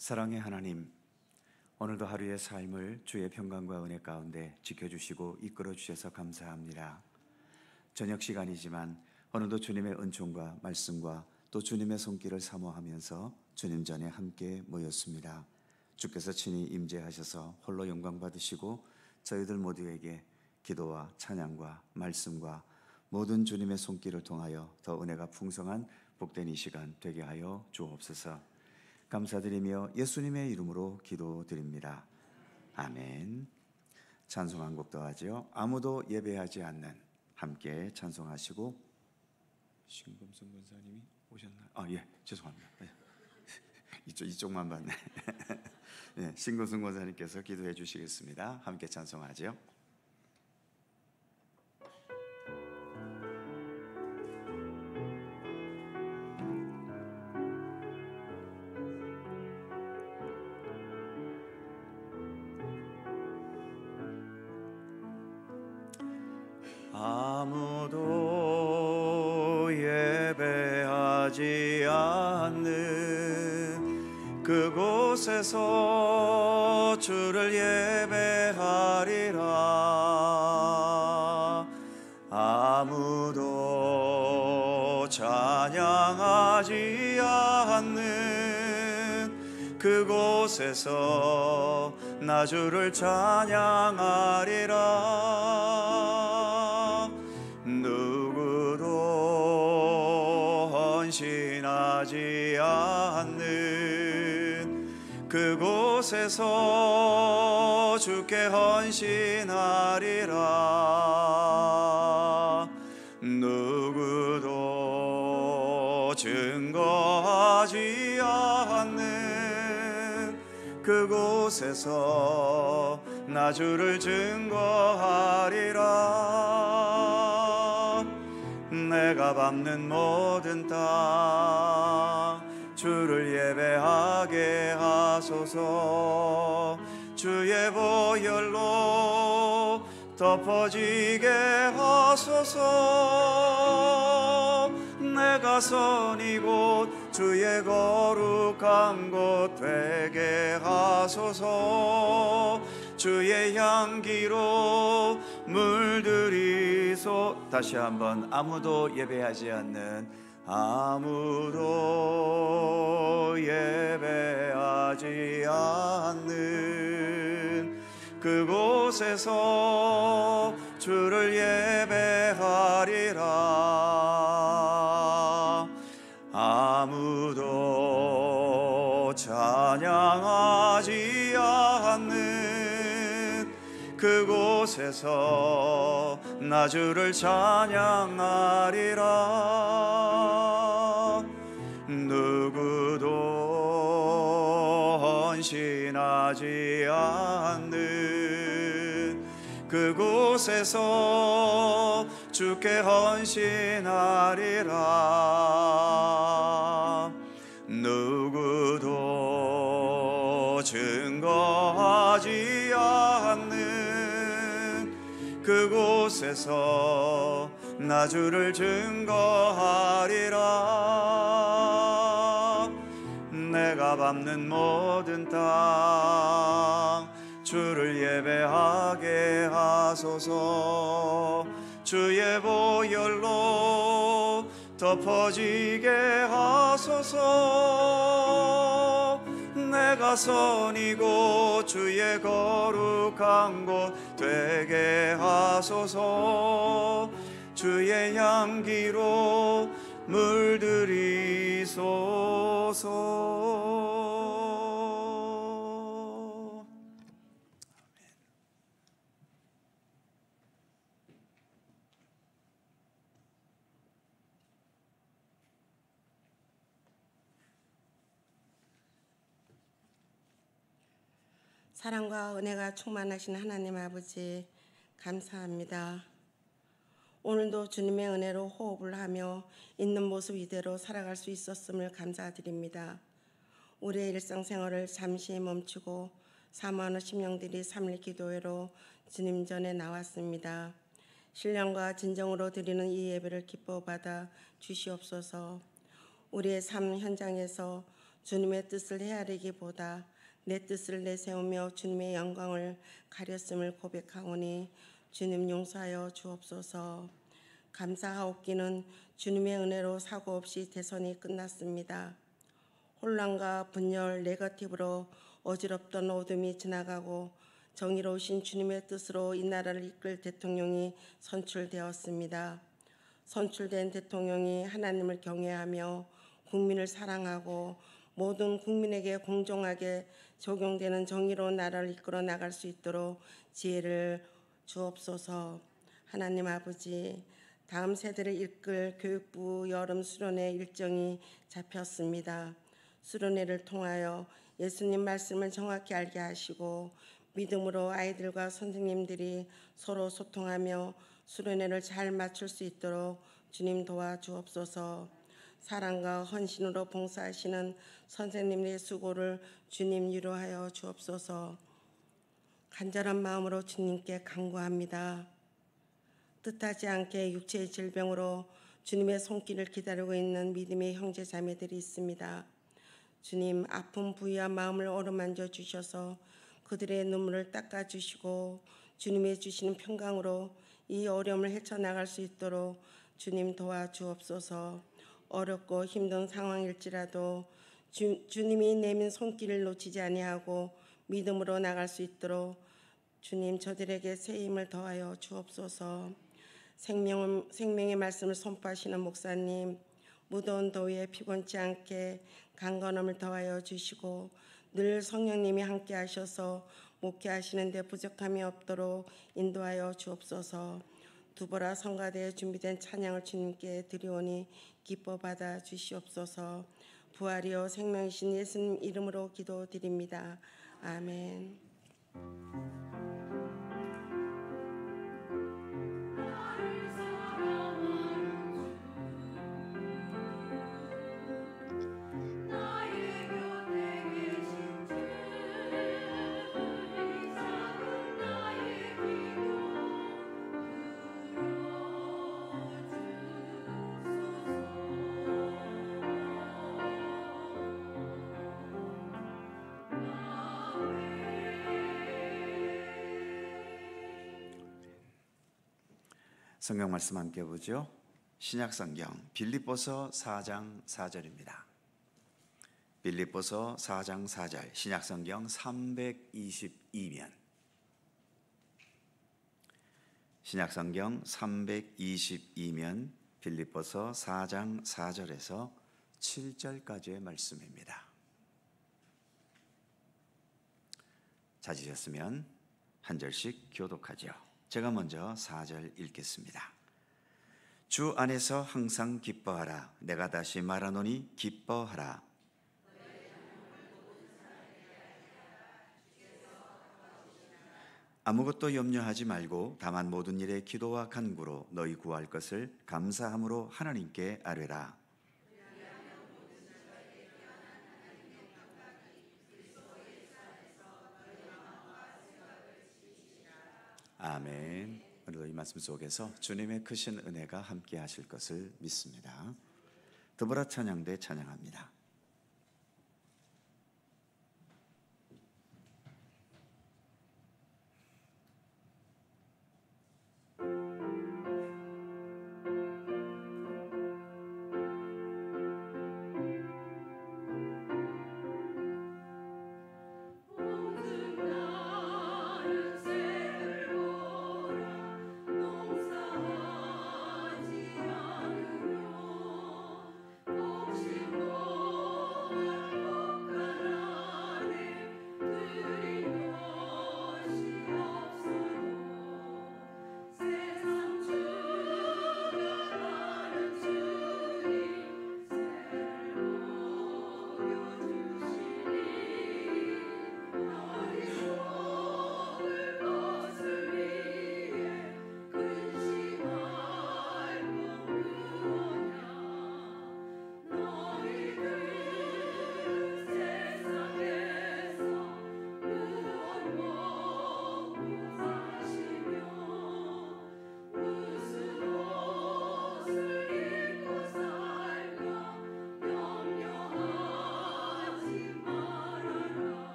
사랑의 하나님, 오늘도 하루의 삶을 주의 평강과 은혜 가운데 지켜주시고 이끌어 주셔서 감사합니다. 저녁 시간이지만 오늘도 주님의 은총과 말씀과 또 주님의 손길을 사모하면서 주님 전에 함께 모였습니다. 주께서 친히 임재하셔서 홀로 영광 받으시고 저희들 모두에게 기도와 찬양과 말씀과 모든 주님의 손길을 통하여 더 은혜가 풍성한 복된 이 시간 되게 하여 주옵소서. 감사드리며 예수님의 이름으로 기도드립니다. 아멘. 찬송 한 곡 더 하죠. 아무도 예배하지 않는. 함께 찬송하시고. 신금성 권사님이 오셨나요? 예, 죄송합니다. 이쪽만 봤네. 네, 신금성 권사님께서 기도해 주시겠습니다. 함께 찬송하죠. 아무도 예배하지 않는 그곳에서 주를 예배하리라. 아무도 찬양하지 않는 그곳에서 나 주를 찬양하리라. 누구도 헌신하지 않는 그곳에서 주께 헌신하리라. 누구도 증거하지 않는 그곳에서 나 주를 증거하리라. 내가 밟는 모든 땅 주를 예배하게 하소서. 주의 보혈로 덮어지게 하소서. 내가 선 이곳 주의 거룩한 곳 되게 하소서. 주의 향기로 물들이소. 다시 한번. 아무도 예배하지 않는, 아무도 예배하지 않는 그곳에서 주를 예배하리라. 아무도 찬양하지 않는 그곳에서 나 주를 찬양하리라. 누구도 헌신하지 않는 그곳에서 주께 헌신하리라. 누구도 증거하지 않는 그곳에서 나 주를 증거하리라. 내가 밟는 모든 땅 주를 예배하게 하소서. 주의 보혈로 덮어지게 하소서. 내가 선 이곳 주의 거룩한 곳 되게 하소서. 주의 향기로 물들이소서. 사랑과 은혜가 충만하신 하나님 아버지, 감사합니다. 오늘도 주님의 은혜로 호흡을 하며 있는 모습 이대로 살아갈 수 있었음을 감사드립니다. 우리의 일상생활을 잠시 멈추고 사모하는 심령들이 3일 기도회로 주님 전에 나왔습니다. 신령과 진정으로 드리는 이 예배를 기뻐 받아 주시옵소서. 우리의 삶 현장에서 주님의 뜻을 헤아리기보다 내 뜻을 내세우며 주님의 영광을 가렸음을 고백하오니 주님 용서하여 주옵소서. 감사하옵기는 주님의 은혜로 사고 없이 대선이 끝났습니다. 혼란과 분열, 네거티브로 어지럽던 어둠이 지나가고 정의로우신 주님의 뜻으로 이 나라를 이끌 대통령이 선출되었습니다. 선출된 대통령이 하나님을 경외하며 국민을 사랑하고 모든 국민에게 공정하게 적용되는 정의로운 나라를 이끌어 나갈 수 있도록 지혜를 주옵소서. 하나님 아버지, 다음 세대를 이끌 교육부 여름 수련회 일정이 잡혔습니다. 수련회를 통하여 예수님 말씀을 정확히 알게 하시고 믿음으로 아이들과 선생님들이 서로 소통하며 수련회를 잘 마칠 수 있도록 주님 도와주옵소서. 사랑과 헌신으로 봉사하시는 선생님의 수고를 주님 위로하여 주옵소서. 간절한 마음으로 주님께 간구합니다. 뜻하지 않게 육체의 질병으로 주님의 손길을 기다리고 있는 믿음의 형제 자매들이 있습니다. 주님, 아픈 부위와 마음을 어루만져 주셔서 그들의 눈물을 닦아주시고 주님의 주시는 평강으로 이 어려움을 헤쳐나갈 수 있도록 주님 도와주옵소서. 어렵고 힘든 상황일지라도 주님이 내민 손길을 놓치지 아니하고 믿음으로 나갈 수 있도록 주님 저들에게 새 힘을 더하여 주옵소서. 생명의 말씀을 선포하시는 목사님, 무더운 더위에 피곤치 않게 강건함을 더하여 주시고 늘 성령님이 함께 하셔서 목회하시는 데 부족함이 없도록 인도하여 주옵소서. 두보라 성가대에 준비된 찬양을 주님께 드리오니 기뻐 받아 주시옵소서. 부활이요 생명이신 예수님 이름으로 기도드립니다. 아멘. 성경 말씀 함께 보죠. 신약성경 빌립보서 4장 4절입니다. 빌립보서 4장 4절, 신약성경 322면, 신약성경 322면 빌립보서 4장 4절에서 7절까지의 말씀입니다. 찾으셨으면 한 절씩 교독하죠. 제가 먼저 4절 읽겠습니다. 주 안에서 항상 기뻐하라. 내가 다시 말하노니 기뻐하라. 아무것도 염려하지 말고 다만 모든 일에 기도와 간구로 너희 구할 것을 감사함으로 하나님께 아뢰라. 아멘. 오늘도 이 말씀 속에서 주님의 크신 은혜가 함께 하실 것을 믿습니다. 드보라 찬양대 찬양합니다. 오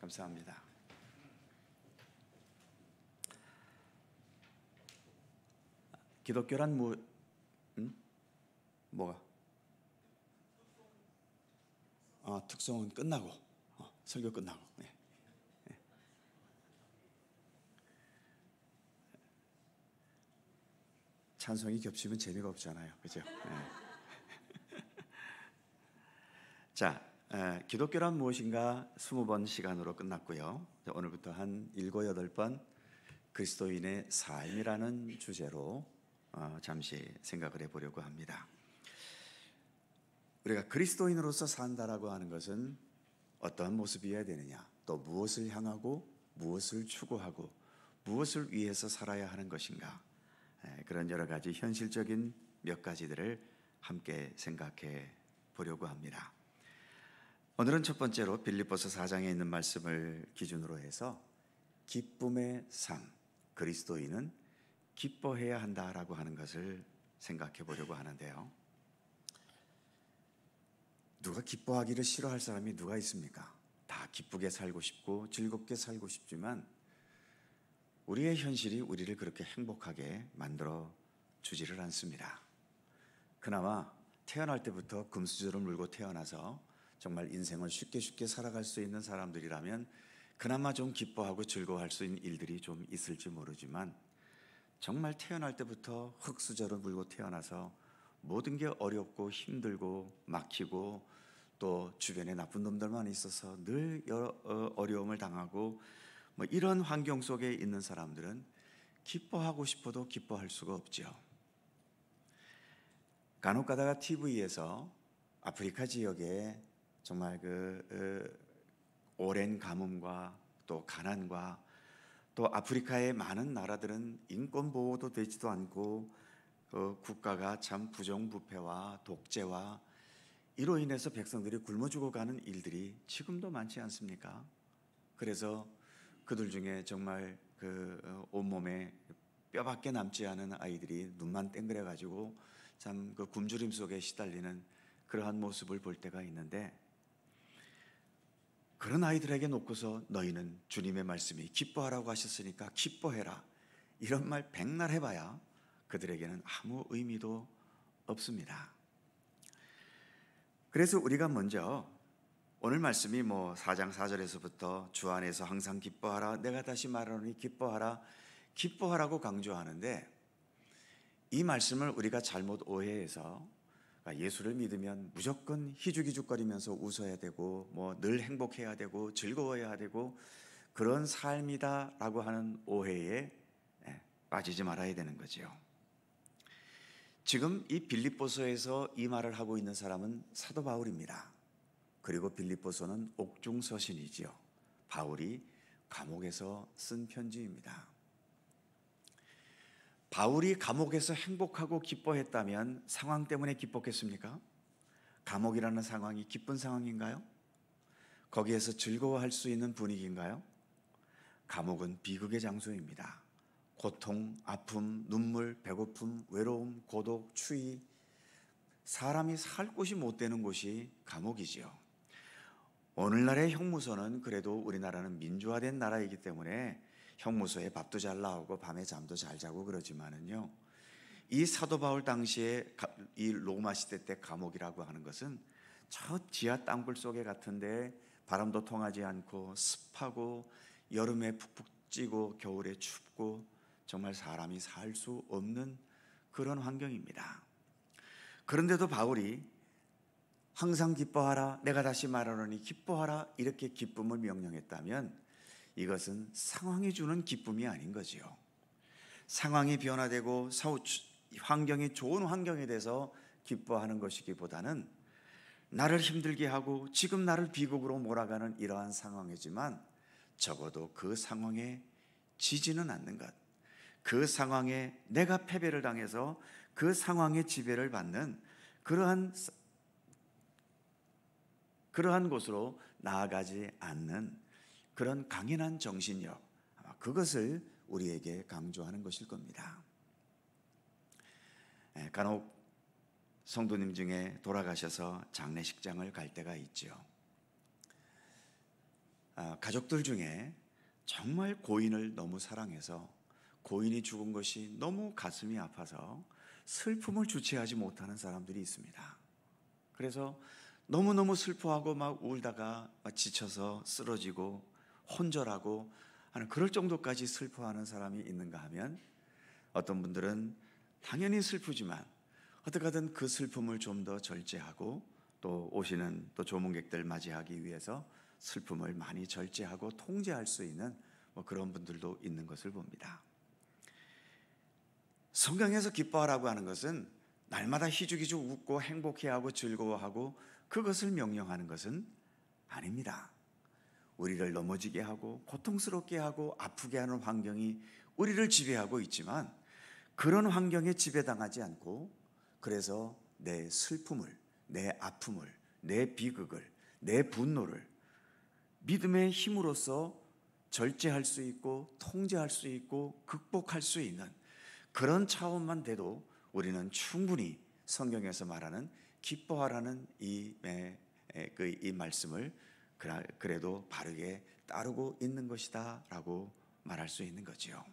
감사합니다. 기독교란 뭐가? 특송은 끝나고, 설교 끝나고. 네. 네. 찬송이 겹치면 재미가 없잖아요, 그죠? 네. 자, 기독교란 무엇인가 20번 시간으로 끝났고요. 오늘부터 한 7, 8번 그리스도인의 삶이라는 주제로 잠시 생각을 해보려고 합니다. 우리가 그리스도인으로서 산다라고 하는 것은 어떠한 모습이어야 되느냐, 또 무엇을 향하고 무엇을 추구하고 무엇을 위해서 살아야 하는 것인가, 그런 여러 가지 현실적인 몇 가지들을 함께 생각해 보려고 합니다. 오늘은 첫 번째로 빌립보서 4장에 있는 말씀을 기준으로 해서 기쁨의 삶, 그리스도인은 기뻐해야 한다라고 하는 것을 생각해 보려고 하는데요. 누가 기뻐하기를 싫어할 사람이 누가 있습니까? 다 기쁘게 살고 싶고 즐겁게 살고 싶지만 우리의 현실이 우리를 그렇게 행복하게 만들어 주지를 않습니다. 그나마 태어날 때부터 금수저를 물고 태어나서 정말 인생을 쉽게 살아갈 수 있는 사람들이라면 그나마 좀 기뻐하고 즐거워할 수 있는 일들이 좀 있을지 모르지만, 정말 태어날 때부터 흙수저를 물고 태어나서 모든 게 어렵고 힘들고 막히고 또 주변에 나쁜 놈들만 있어서 늘 어려움을 당하고 이런 환경 속에 있는 사람들은 기뻐하고 싶어도 기뻐할 수가 없죠. 간혹 가다가 TV에서 아프리카 지역에 정말 오랜 가뭄과 또 가난과 또 아프리카의 많은 나라들은 인권 보호도 되지도 않고 국가가 참 부정부패와 독재와 이로 인해서 백성들이 굶어 죽어가는 일들이 지금도 많지 않습니까? 그래서 그들 중에 정말 온몸에 뼈밖에 남지 않은 아이들이 눈만 땡그래 가지고 참 굶주림 속에 시달리는 그러한 모습을 볼 때가 있는데, 그런 아이들에게 놓고서 너희는 주님의 말씀이 기뻐하라고 하셨으니까 기뻐해라, 이런 말 백날 해봐야 그들에게는 아무 의미도 없습니다. 그래서 우리가 먼저 오늘 말씀이 4장 4절에서부터 주 안에서 항상 기뻐하라, 내가 다시 말하노니 기뻐하라, 기뻐하라고 강조하는데, 이 말씀을 우리가 잘못 오해해서 예수를 믿으면 무조건 희죽희죽거리면서 웃어야 되고 늘 행복해야 되고 즐거워야 되고 그런 삶이다라고 하는 오해에 빠지지 말아야 되는 거죠. 지금 이 빌립보서에서 이 말을 하고 있는 사람은 사도 바울입니다. 그리고 빌립보서는 옥중서신이지요. 바울이 감옥에서 쓴 편지입니다. 바울이 감옥에서 행복하고 기뻐했다면 상황 때문에 기뻤겠습니까? 감옥이라는 상황이 기쁜 상황인가요? 거기에서 즐거워할 수 있는 분위기인가요? 감옥은 비극의 장소입니다. 고통, 아픔, 눈물, 배고픔, 외로움, 고독, 추위, 사람이 살 곳이 못 되는 곳이 감옥이지요. 오늘날의 형무소는 그래도 우리나라는 민주화된 나라이기 때문에 형무소에 밥도 잘 나오고 밤에 잠도 잘 자고 그러지만은요, 이 사도 바울 당시에 이 로마 시대 때 감옥이라고 하는 것은 저 지하 땅굴 속에 같은데 바람도 통하지 않고 습하고 여름에 푹푹 찌고 겨울에 춥고 정말 사람이 살 수 없는 그런 환경입니다. 그런데도 바울이 항상 기뻐하라, 내가 다시 말하노니 기뻐하라, 이렇게 기쁨을 명령했다면 이것은 상황이 주는 기쁨이 아닌 거지요. 상황이 변화되고 환경이 좋은 환경에 대해서 기뻐하는 것이기보다는 나를 힘들게 하고 지금 나를 비극으로 몰아가는 이러한 상황이지만 적어도 그 상황에 지지는 않는 것, 그 상황에 내가 패배를 당해서 그 상황의 지배를 받는 그러한 곳으로 나아가지 않는 그런 강인한 정신력, 그것을 우리에게 강조하는 것일 겁니다. 간혹 성도님 중에 돌아가셔서 장례식장을 갈 때가 있죠. 가족들 중에 정말 고인을 너무 사랑해서 고인이 죽은 것이 너무 가슴이 아파서 슬픔을 주체하지 못하는 사람들이 있습니다. 그래서 너무너무 슬퍼하고 막 울다가 막 지쳐서 쓰러지고 혼절하고 하는 그럴 정도까지 슬퍼하는 사람이 있는가 하면 어떤 분들은 당연히 슬프지만 어떻게 하든 그 슬픔을 좀 더 절제하고 또 오시는 또 조문객들 맞이하기 위해서 슬픔을 많이 절제하고 통제할 수 있는 그런 분들도 있는 것을 봅니다. 성경에서 기뻐하라고 하는 것은 날마다 희죽희죽 웃고 행복해하고 즐거워하고 그것을 명령하는 것은 아닙니다. 우리를 넘어지게 하고 고통스럽게 하고 아프게 하는 환경이 우리를 지배하고 있지만 그런 환경에 지배당하지 않고 그래서 내 슬픔을, 내 아픔을, 내 비극을, 내 분노를 믿음의 힘으로써 절제할 수 있고 통제할 수 있고 극복할 수 있는 그런 차원만 돼도 우리는 충분히 성경에서 말하는 기뻐하라는 이 말씀을 그래도 바르게 따르고 있는 것이다 라고 말할 수 있는 거지요.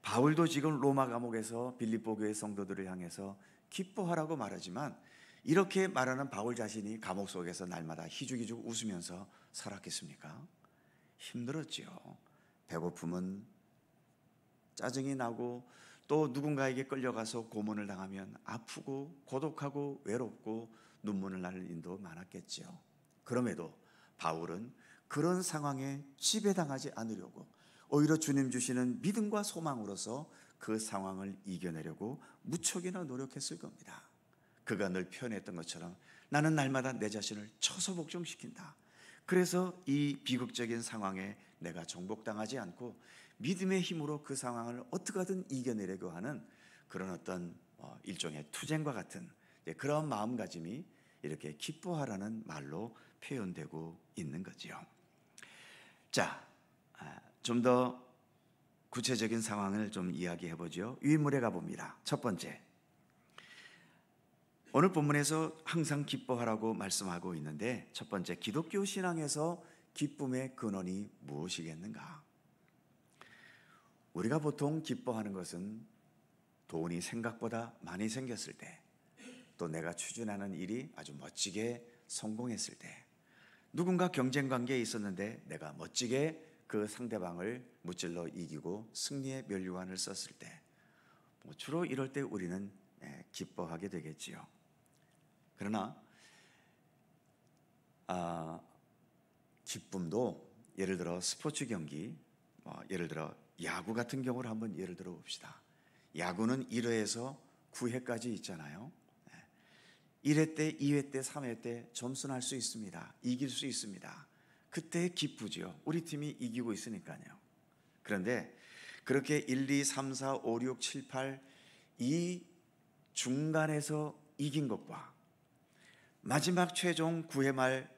바울도 지금 로마 감옥에서 빌립보 교회 성도들을 향해서 기뻐하라고 말하지만 이렇게 말하는 바울 자신이 감옥 속에서 날마다 희죽희죽 웃으면서 살았겠습니까? 힘들었지요. 배고픔은 짜증이 나고 또 누군가에게 끌려가서 고문을 당하면 아프고 고독하고 외롭고 눈물을 날 일도 많았겠지요. 그럼에도 바울은 그런 상황에 지배당하지 않으려고 오히려 주님 주시는 믿음과 소망으로서 그 상황을 이겨내려고 무척이나 노력했을 겁니다. 그가 늘 표현했던 것처럼 나는 날마다 내 자신을 쳐서 복종시킨다. 그래서 이 비극적인 상황에 내가 정복당하지 않고 믿음의 힘으로 그 상황을 어떻게든 이겨내려고 하는 그런 어떤 일종의 투쟁과 같은 그런 마음가짐이 이렇게 기뻐하라는 말로 표현되고 있는 거지요. 자, 좀 더 구체적인 상황을 좀 이야기해 보죠. 유인물에 가봅니다. 첫 번째, 오늘 본문에서 항상 기뻐하라고 말씀하고 있는데 첫 번째, 기독교 신앙에서 기쁨의 근원이 무엇이겠는가? 우리가 보통 기뻐하는 것은 돈이 생각보다 많이 생겼을 때, 또 내가 추진하는 일이 아주 멋지게 성공했을 때, 누군가 경쟁 관계에 있었는데 내가 멋지게 그 상대방을 무찔러 이기고 승리의 면류관을 썼을 때, 주로 이럴 때 우리는 기뻐하게 되겠지요. 그러나 기쁨도 예를 들어 스포츠 경기, 예를 들어 야구 같은 경우를 한번 예를 들어 봅시다. 야구는 1회에서 9회까지 있잖아요. 1회 때, 2회 때, 3회 때 점수 날 수 있습니다. 이길 수 있습니다. 그때 기쁘죠. 우리 팀이 이기고 있으니까요. 그런데 그렇게 1, 2, 3, 4, 5, 6, 7, 8 이 중간에서 이긴 것과 마지막 최종 9회 말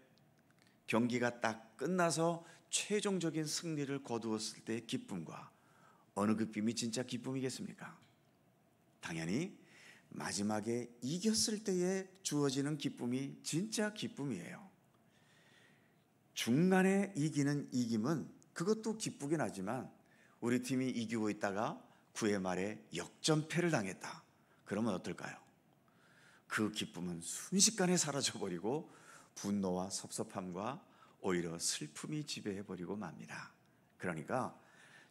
경기가 딱 끝나서 최종적인 승리를 거두었을 때의 기쁨과 어느 기쁨이 진짜 기쁨이겠습니까? 당연히 마지막에 이겼을 때에 주어지는 기쁨이 진짜 기쁨이에요. 중간에 이기는 이김은 그것도 기쁘긴 하지만 우리 팀이 이기고 있다가 9회 말에 역전패를 당했다. 그러면 어떨까요? 그 기쁨은 순식간에 사라져버리고 분노와 섭섭함과 오히려 슬픔이 지배해버리고 맙니다. 그러니까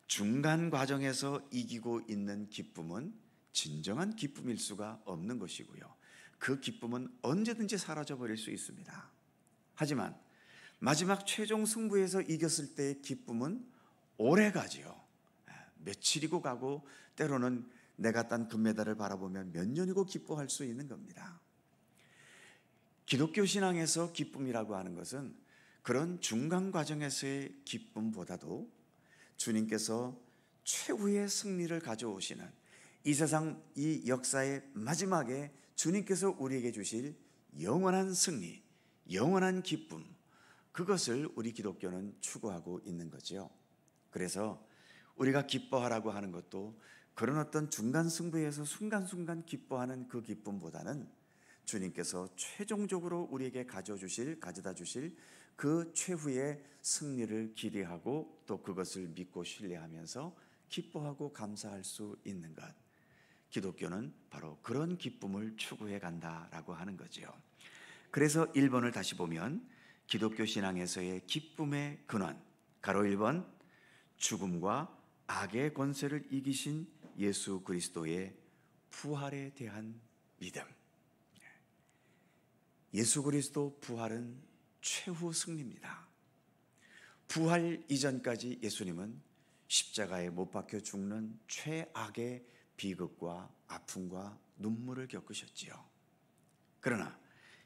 중간 과정에서 이기고 있는 기쁨은 진정한 기쁨일 수가 없는 것이고요. 그 기쁨은 언제든지 사라져버릴 수 있습니다. 하지만 마지막 최종 승부에서 이겼을 때의 기쁨은 오래 가지요. 며칠이고 가고 때로는 내가 딴 금메달을 바라보면 몇 년이고 기뻐할 수 있는 겁니다. 기독교 신앙에서 기쁨이라고 하는 것은 그런 중간 과정에서의 기쁨보다도 주님께서 최후의 승리를 가져오시는 이 세상 이 역사의 마지막에 주님께서 우리에게 주실 영원한 승리, 영원한 기쁨, 그것을 우리 기독교는 추구하고 있는 거죠. 그래서 우리가 기뻐하라고 하는 것도 그런 어떤 중간 승부에서 순간순간 기뻐하는 그 기쁨보다는 주님께서 최종적으로 우리에게 가져다 주실 그 최후의 승리를 기대하고 또 그것을 믿고 신뢰하면서 기뻐하고 감사할 수 있는 것. 기독교는 바로 그런 기쁨을 추구해 간다라고 하는 거죠. 그래서 1번을 다시 보면 기독교 신앙에서의 기쁨의 근원, 가로 1번, 죽음과 악의 권세를 이기신 예수 그리스도의 부활에 대한 믿음. 예수 그리스도 부활은 최후 승리입니다. 부활 이전까지 예수님은 십자가에 못 박혀 죽는 최악의 비극과 아픔과 눈물을 겪으셨지요. 그러나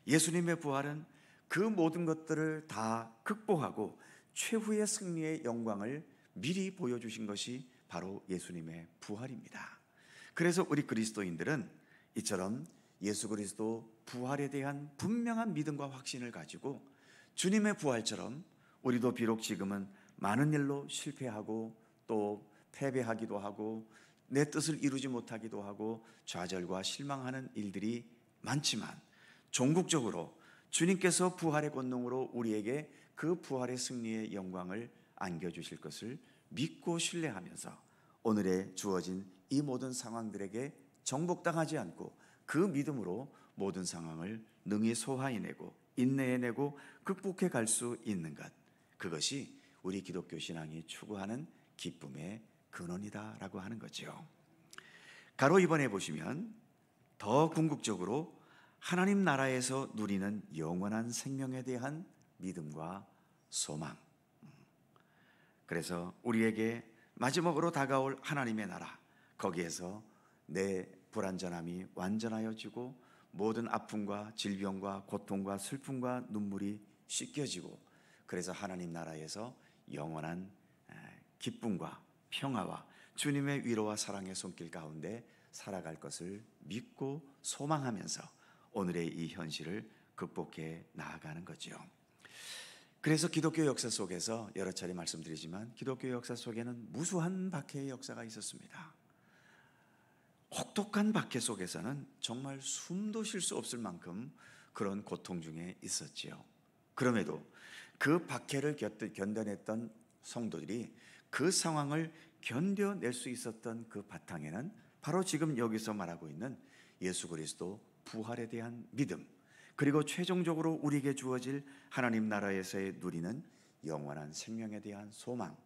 예수님의 부활은 그 모든 것들을 다 극복하고 최후의 승리의 영광을 미리 보여주신 것이 바로 예수님의 부활입니다. 그래서 우리 그리스도인들은 이처럼 예수 그리스도 부활에 대한 분명한 믿음과 확신을 가지고 주님의 부활처럼 우리도 비록 지금은 많은 일로 실패하고 또 패배하기도 하고 내 뜻을 이루지 못하기도 하고 좌절과 실망하는 일들이 많지만 종국적으로 주님께서 부활의 권능으로 우리에게 그 부활의 승리의 영광을 안겨주실 것을 믿고 신뢰하면서 오늘에 주어진 이 모든 상황들에게 정복당하지 않고 그 믿음으로 모든 상황을 능히 소화해내고 인내해내고 극복해 갈 수 있는 것, 그것이 우리 기독교 신앙이 추구하는 기쁨의 근원이다라고 하는 거죠. 가로 2번에 보시면 더 궁극적으로 하나님 나라에서 누리는 영원한 생명에 대한 믿음과 소망. 그래서 우리에게 마지막으로 다가올 하나님의 나라, 거기에서 내 불완전함이 완전하여지고 모든 아픔과 질병과 고통과 슬픔과 눈물이 씻겨지고 그래서 하나님 나라에서 영원한 기쁨과 평화와 주님의 위로와 사랑의 손길 가운데 살아갈 것을 믿고 소망하면서 오늘의 이 현실을 극복해 나아가는 거죠. 그래서 기독교 역사 속에서 여러 차례 말씀드리지만 기독교 역사 속에는 무수한 박해의 역사가 있었습니다. 혹독한 박해 속에서는 정말 숨도 쉴 수 없을 만큼 그런 고통 중에 있었지요. 그럼에도 그 박해를 견뎌냈던 성도들이 그 상황을 견뎌낼 수 있었던 그 바탕에는 바로 지금 여기서 말하고 있는 예수 그리스도 부활에 대한 믿음, 그리고 최종적으로 우리에게 주어질 하나님 나라에서의 누리는 영원한 생명에 대한 소망,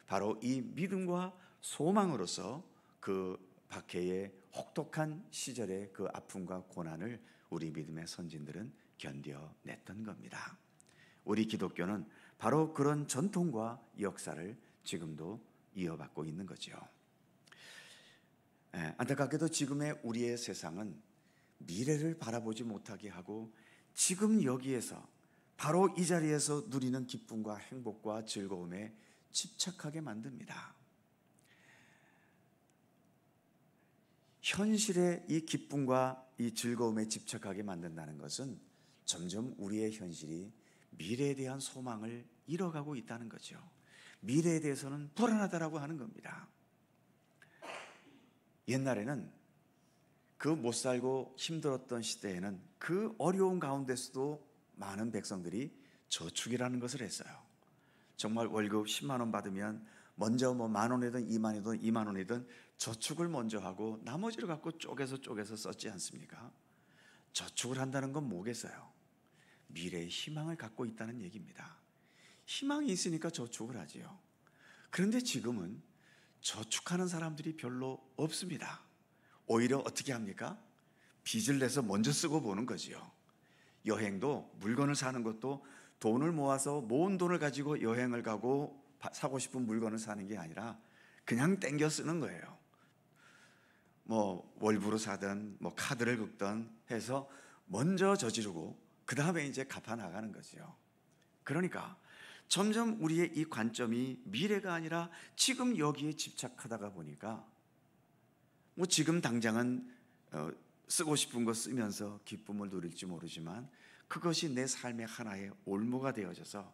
바로 이 믿음과 소망으로서 그 박해의 혹독한 시절의 그 아픔과 고난을 우리 믿음의 선진들은 견뎌냈던 겁니다. 우리 기독교는 바로 그런 전통과 역사를 지금도 이어받고 있는 거죠. 안타깝게도 지금의 우리의 세상은 미래를 바라보지 못하게 하고 지금 여기에서 바로 이 자리에서 누리는 기쁨과 행복과 즐거움에 집착하게 만듭니다. 현실의 이 기쁨과 이 즐거움에 집착하게 만든다는 것은 점점 우리의 현실이 미래에 대한 소망을 잃어가고 있다는 거죠. 미래에 대해서는 불안하다라고 하는 겁니다. 옛날에는 그 못 살고 힘들었던 시대에는 그 어려운 가운데서도 많은 백성들이 저축이라는 것을 했어요. 정말 월급 10만 원 받으면 먼저 뭐 만 원이든 2만 원이든 2만 원이든 저축을 먼저 하고 나머지를 갖고 쪼개서 썼지 않습니까? 저축을 한다는 건 뭐겠어요? 미래의 희망을 갖고 있다는 얘기입니다. 희망이 있으니까 저축을 하지요. 그런데 지금은 저축하는 사람들이 별로 없습니다. 오히려 어떻게 합니까? 빚을 내서 먼저 쓰고 보는 거지요. 여행도 물건을 사는 것도 돈을 모아서 모은 돈을 가지고 여행을 가고 사고 싶은 물건을 사는 게 아니라 그냥 땡겨 쓰는 거예요. 뭐 월부로 사든 뭐 카드를 긁든 해서 먼저 저지르고 그 다음에 이제 갚아 나가는 거죠. 그러니까 점점 우리의 이 관점이 미래가 아니라 지금 여기에 집착하다가 보니까 뭐 지금 당장은 쓰고 싶은 거 쓰면서 기쁨을 누릴지 모르지만 그것이 내 삶의 하나의 올무가 되어져서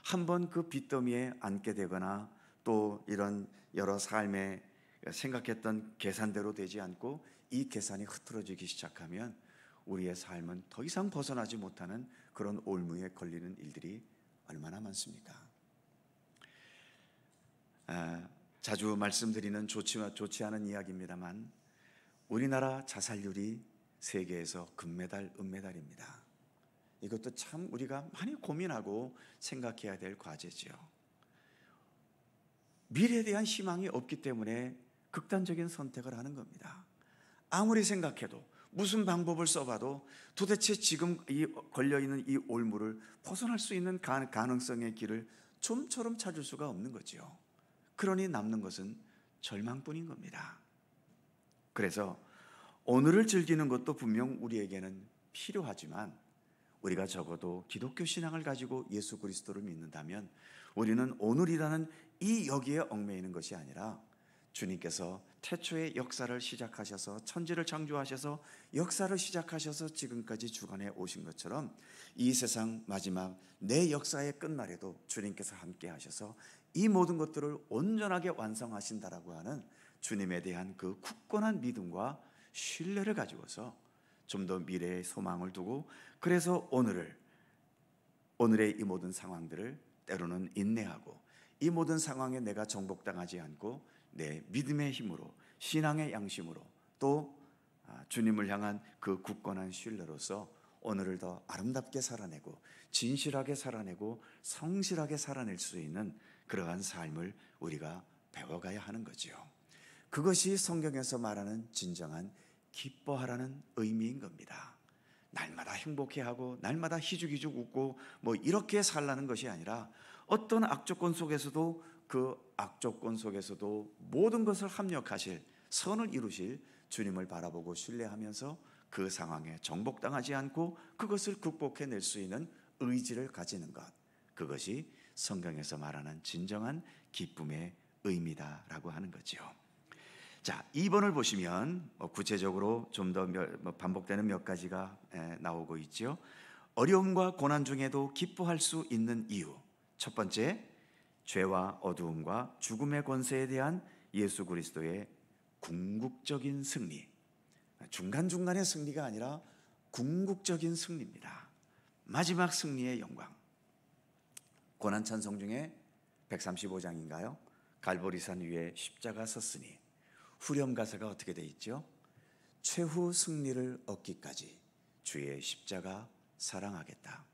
한번 그 빚더미에 앉게 되거나 또 이런 여러 삶에 생각했던 계산대로 되지 않고 이 계산이 흐트러지기 시작하면 우리의 삶은 더 이상 벗어나지 못하는 그런 올무에 걸리는 일들이 얼마나 많습니까? 자주 말씀드리는 좋지 않은 이야기입니다만 우리나라 자살률이 세계에서 금메달, 은메달입니다. 이것도 참 우리가 많이 고민하고 생각해야 될 과제지요. 미래에 대한 희망이 없기 때문에 극단적인 선택을 하는 겁니다. 아무리 생각해도 무슨 방법을 써봐도 도대체 지금 이 걸려있는 이 올무를 벗어날 수 있는 가능성의 길을 좀처럼 찾을 수가 없는 거지요. 그러니 남는 것은 절망뿐인 겁니다. 그래서 오늘을 즐기는 것도 분명 우리에게는 필요하지만 우리가 적어도 기독교 신앙을 가지고 예수 그리스도를 믿는다면 우리는 오늘이라는 이 여기에 얽매이는 것이 아니라 주님께서 태초의 역사를 시작하셔서 천지를 창조하셔서 역사를 시작하셔서 지금까지 주관해 오신 것처럼 이 세상 마지막 내 역사의 끝날에도 주님께서 함께 하셔서 이 모든 것들을 온전하게 완성하신다라고 하는 주님에 대한 그 굳건한 믿음과 신뢰를 가지고서 좀 더 미래의 소망을 두고 그래서 오늘의 이 모든 상황들을 때로는 인내하고 이 모든 상황에 내가 정복당하지 않고 내 믿음의 힘으로 신앙의 양심으로 또 주님을 향한 그 굳건한 신뢰로서 오늘을 더 아름답게 살아내고 진실하게 살아내고 성실하게 살아낼 수 있는 그러한 삶을 우리가 배워가야 하는 거지요. 그것이 성경에서 말하는 진정한 기뻐하라는 의미인 겁니다. 날마다 행복해하고 날마다 희죽희죽 웃고 뭐 이렇게 살라는 것이 아니라 어떤 악조건 속에서도 그 악조건 속에서도 모든 것을 합력하실 선을 이루실 주님을 바라보고 신뢰하면서 그 상황에 정복당하지 않고 그것을 극복해낼 수 있는 의지를 가지는 것, 그것이 성경에서 말하는 진정한 기쁨의 의미다라고 하는 거죠. 자, 2번을 보시면 구체적으로 좀 더 반복되는 몇 가지가 나오고 있죠. 어려움과 고난 중에도 기뻐할 수 있는 이유. 첫 번째, 죄와 어두움과 죽음의 권세에 대한 예수 그리스도의 궁극적인 승리. 중간중간의 승리가 아니라 궁극적인 승리입니다. 마지막 승리의 영광. 고난 찬송 중에 135장인가요? 갈보리산 위에 십자가 섰으니 후렴 가사가 어떻게 돼 있죠? 최후 승리를 얻기까지 주의 십자가 사랑하겠다.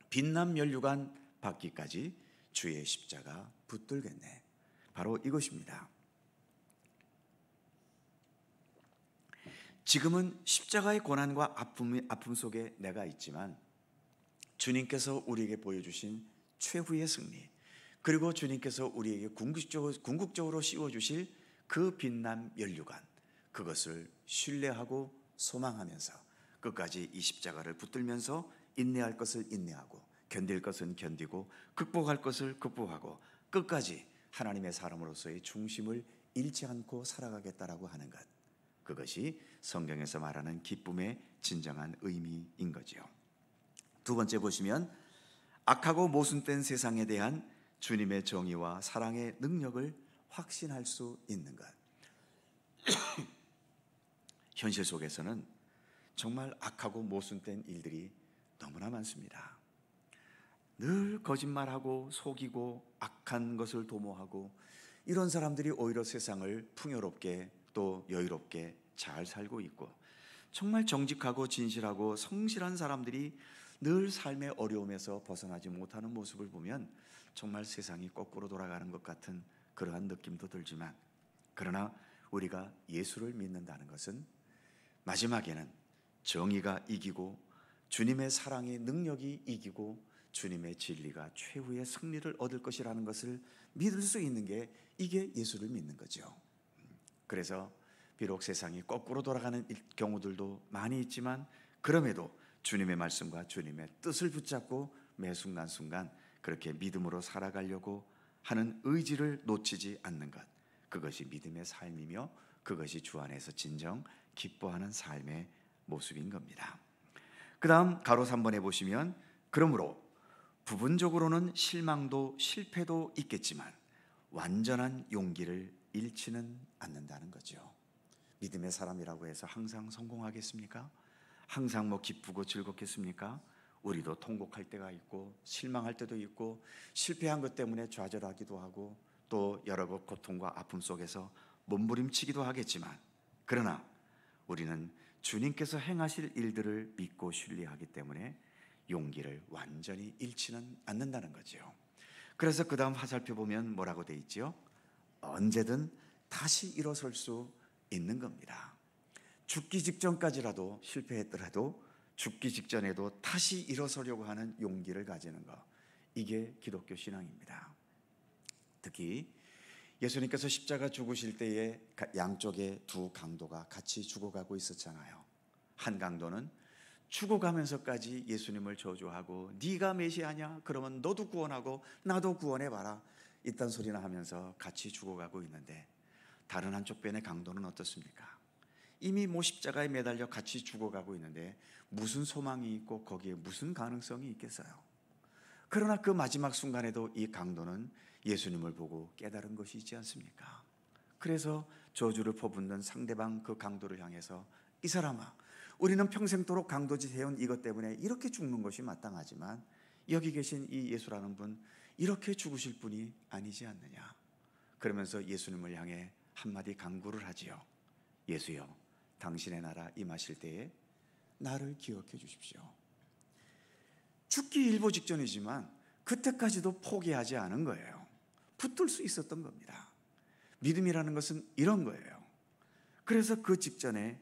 빛남 면류관 받기까지 주의 십자가 붙들겠네. 바로 이것입니다. 지금은 십자가의 고난과 아픔 속에 내가 있지만 주님께서 우리에게 보여주신 최후의 승리, 그리고 주님께서 우리에게 궁극적으로 씌워주실 그 빛난 면류관, 그것을 신뢰하고 소망하면서 끝까지 이 십자가를 붙들면서 인내할 것을 인내하고 견딜 것은 견디고 극복할 것을 극복하고 끝까지 하나님의 사람으로서의 중심을 잃지 않고 살아가겠다라고 하는 것, 그것이 성경에서 말하는 기쁨의 진정한 의미인 거죠. 두 번째 보시면 악하고 모순된 세상에 대한 주님의 정의와 사랑의 능력을 확신할 수 있는 것. 현실 속에서는 정말 악하고 모순된 일들이 너무나 많습니다. 늘 거짓말하고 속이고 악한 것을 도모하고 이런 사람들이 오히려 세상을 풍요롭게 또 여유롭게 잘 살고 있고, 정말 정직하고 진실하고 성실한 사람들이 늘 삶의 어려움에서 벗어나지 못하는 모습을 보면 정말 세상이 거꾸로 돌아가는 것 같은 그러한 느낌도 들지만, 그러나 우리가 예수를 믿는다는 것은 마지막에는 정의가 이기고 주님의 사랑의 능력이 이기고 주님의 진리가 최후의 승리를 얻을 것이라는 것을 믿을 수 있는 게 이게 예수를 믿는 거죠. 그래서 비록 세상이 거꾸로 돌아가는 경우들도 많이 있지만 그럼에도 주님의 말씀과 주님의 뜻을 붙잡고 매 순간순간 그렇게 믿음으로 살아가려고 하는 의지를 놓치지 않는 것, 그것이 믿음의 삶이며 그것이 주 안에서 진정 기뻐하는 삶의 모습인 겁니다. 그 다음 가로 3번에 보시면 그러므로 부분적으로는 실망도 실패도 있겠지만 완전한 용기를 잃지는 않는다는 거죠. 믿음의 사람이라고 해서 항상 성공하겠습니까? 항상 기쁘고 즐겁겠습니까? 우리도 통곡할 때가 있고 실망할 때도 있고 실패한 것 때문에 좌절하기도 하고 또 여러 고통과 아픔 속에서 몸부림치기도 하겠지만, 그러나 우리는 주님께서 행하실 일들을 믿고 신뢰하기 때문에 용기를 완전히 잃지는 않는다는 거죠. 그래서 그 다음 화살표 보면 뭐라고 돼 있죠? 언제든 다시 일어설 수 있는 겁니다. 죽기 직전까지라도 실패했더라도 죽기 직전에도 다시 일어서려고 하는 용기를 가지는 것, 이게 기독교 신앙입니다. 특히 예수님께서 십자가 죽으실 때에 양쪽에 두 강도가 같이 죽어가고 있었잖아요. 한 강도는 죽어가면서까지 예수님을 저주하고 네가 메시아냐? 그러면 너도 구원하고 나도 구원해봐라, 이딴 소리나 하면서 같이 죽어가고 있는데, 다른 한쪽 변의 강도는 어떻습니까? 이미 십자가에 매달려 같이 죽어가고 있는데 무슨 소망이 있고 거기에 무슨 가능성이 있겠어요? 그러나 그 마지막 순간에도 이 강도는 예수님을 보고 깨달은 것이 있지 않습니까? 그래서 저주를 퍼붓는 상대방 그 강도를 향해서 이 사람아, 우리는 평생도록 강도짓 해온 이것 때문에 이렇게 죽는 것이 마땅하지만 여기 계신 이 예수라는 분 이렇게 죽으실 분이 아니지 않느냐. 그러면서 예수님을 향해 한마디 간구를 하지요. 예수여, 당신의 나라 임하실 때에 나를 기억해 주십시오. 죽기 일보 직전이지만 그때까지도 포기하지 않은 거예요. 붙들 수 있었던 겁니다. 믿음이라는 것은 이런 거예요. 그래서 그 직전에